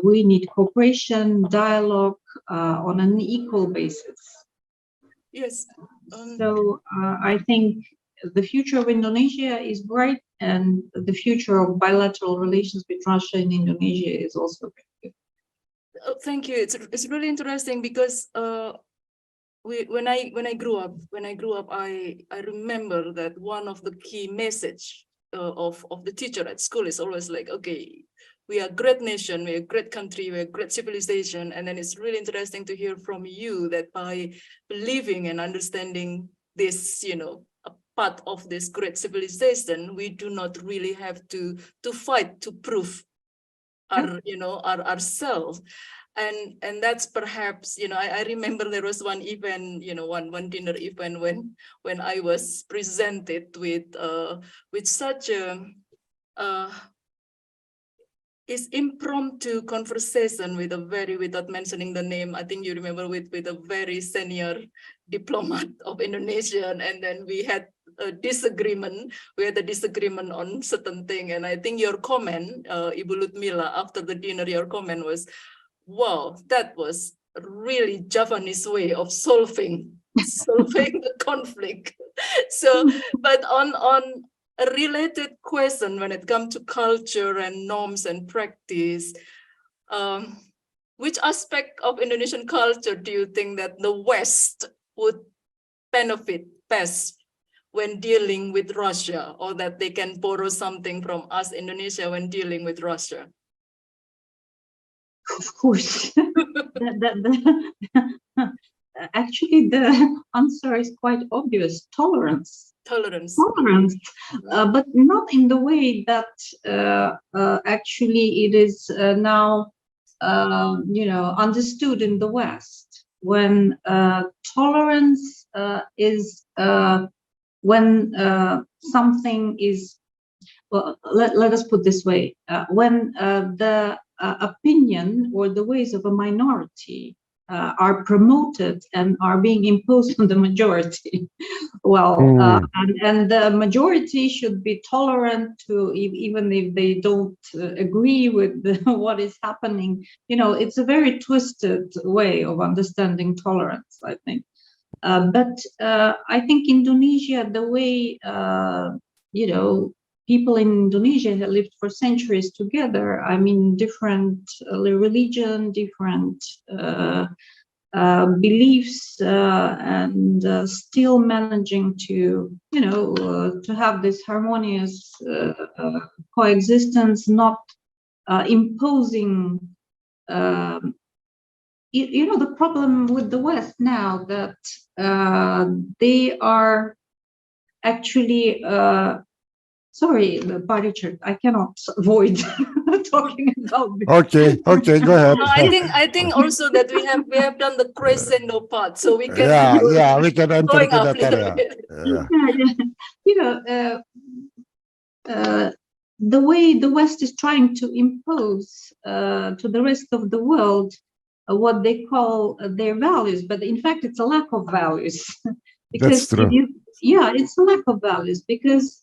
we need cooperation, dialogue on an equal basis. Yes. So I think the future of Indonesia is bright, and the future of bilateral relations with Russia and Indonesia is also very good. Thank you. It's really interesting because when I grew up, I remember that one of the key message of the teacher at school is always like, okay, we are a great nation, we're a great country, we're a great civilization. And then it's really interesting to hear from you that by believing and understanding this, a part of this great civilization, we do not really have to fight to prove our ourselves. And that's perhaps, I remember there was one event, one dinner event when I was presented with such a is impromptu conversation with without mentioning the name, I think you remember, with a very senior diplomat of Indonesia, and then we had a disagreement. We had a disagreement on certain thing, and I think your comment, Ibu Lyudmila, after the dinner, your comment was, wow, that was really Javanese way of solving the conflict. So, but on a related question when it comes to culture and norms and practice, which aspect of Indonesian culture do you think that the West would benefit best when dealing with Russia, or that they can borrow something from us, Indonesia, when dealing with Russia? Of course. Actually, the answer is quite obvious: tolerance. Tolerance, but not in the way that actually it is now, understood in the West. When tolerance is when something is, well, let us put this way: when the opinion or the ways of a minority are promoted and are being imposed on the majority. Well, and the majority should be tolerant to, even if they don't agree with what is happening. It's a very twisted way of understanding tolerance, I think. But I think Indonesia, the way, people in Indonesia have lived for centuries together. I mean, different religion, different beliefs, and still managing to, to have this harmonious coexistence, not imposing. The problem with the West now, that they are actually. Sorry, Richard, I cannot avoid talking about this. Okay, go ahead. I think also that we have done the crescendo part, so we can we can enter to that area. The way the West is trying to impose to the rest of the world what they call their values, but in fact it's a lack of values. Because that's true. It's a lack of values, because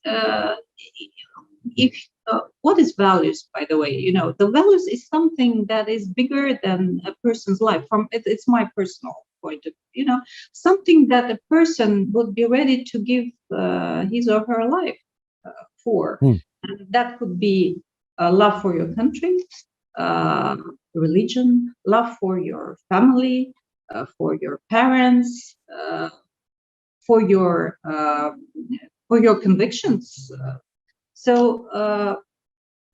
what is values, by the way? The values is something that is bigger than a person's life. It's my personal point of view. Something that a person would be ready to give his or her life for. And that could be love for your country, religion, love for your family, for your parents, for your convictions.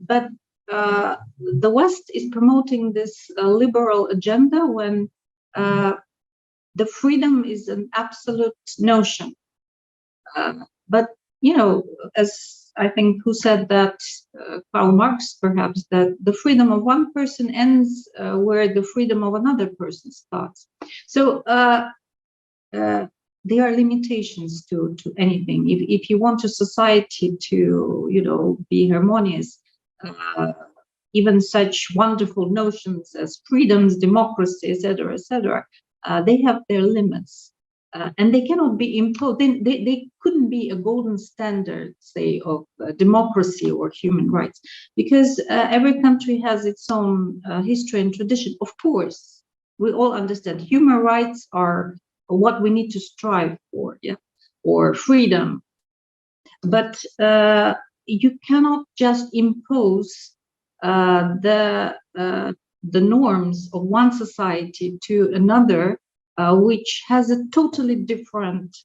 But the West is promoting this liberal agenda when the freedom is an absolute notion. But as I think who said that, Karl Marx perhaps, that the freedom of one person ends where the freedom of another person starts. So there are limitations to anything. If you want a society to be harmonious, even such wonderful notions as freedoms, democracy, etc., they have their limits. and they cannot be imposed. They couldn't be a golden standard, say, of democracy or human rights, because every country has its own history and tradition. Of course, we all understand human rights are what we need to strive for, yeah, or freedom. But you cannot just impose the norms of one society to another, which has a totally different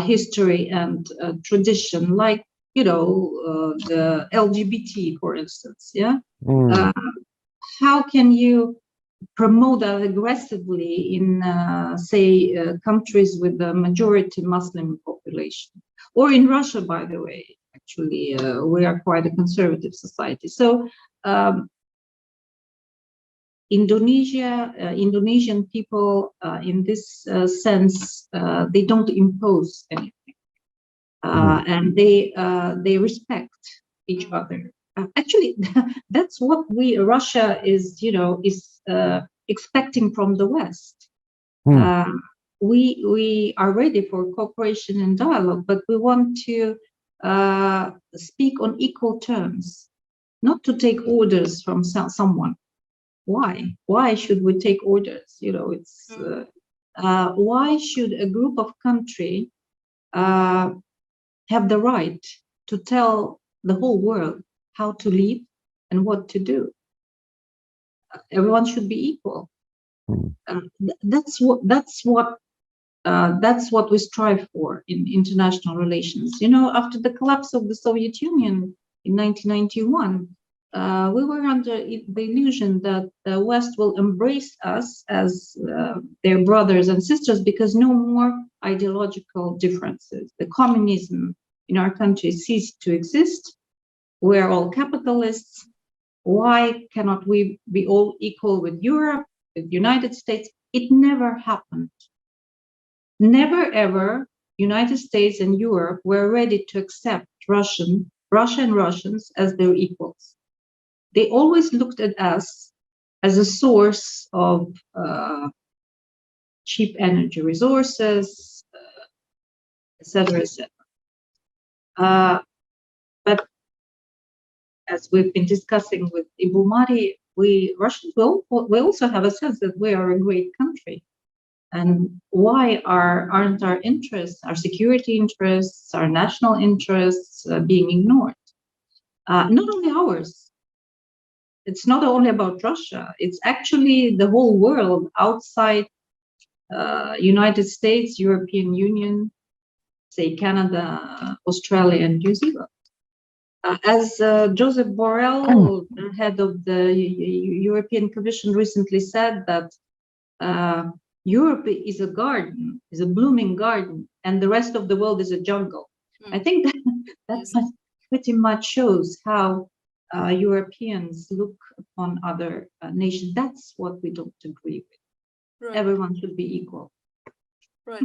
history and tradition, like, you know, the LGBT, for instance. Yeah. How can you promote that aggressively in, say, countries with a majority Muslim population? Or in Russia, by the way, actually, we are quite a conservative society. So Indonesian people, in this sense, they don't impose anything, and they respect each other. Actually, that's what Russia is, you know, expecting from the West. We are ready for cooperation and dialogue, but we want to speak on equal terms, not to take orders from someone. Why? Why should we take orders? You know, it's why should a group of country have the right to tell the whole world how to live and what to do? Everyone should be equal. That's what we strive for in international relations. You know, after the collapse of the Soviet Union in 1991, we were under the illusion that the West will embrace us as their brothers and sisters because no more ideological differences. The communism in our country ceased to exist. We're all capitalists. Why cannot we be all equal with Europe, with the United States? It never happened. Never ever United States and Europe were ready to accept Russia and Russians as their equals. They always looked at us as a source of cheap energy resources, etc., etc. But as we've been discussing with Ibu Mari, we Russians we also have a sense that we are a great country. And why aren't our interests, our security interests, our national interests being ignored? Not only ours. It's not only about Russia. It's actually the whole world outside United States, European Union, say Canada, Australia, and New Zealand. As Joseph Borrell, the head of the European Commission, recently said that Europe is a garden, is a blooming garden, and the rest of the world is a jungle. I think that pretty much shows how Europeans look upon other nations. That's what we don't agree with. Right. Everyone should be equal. Right.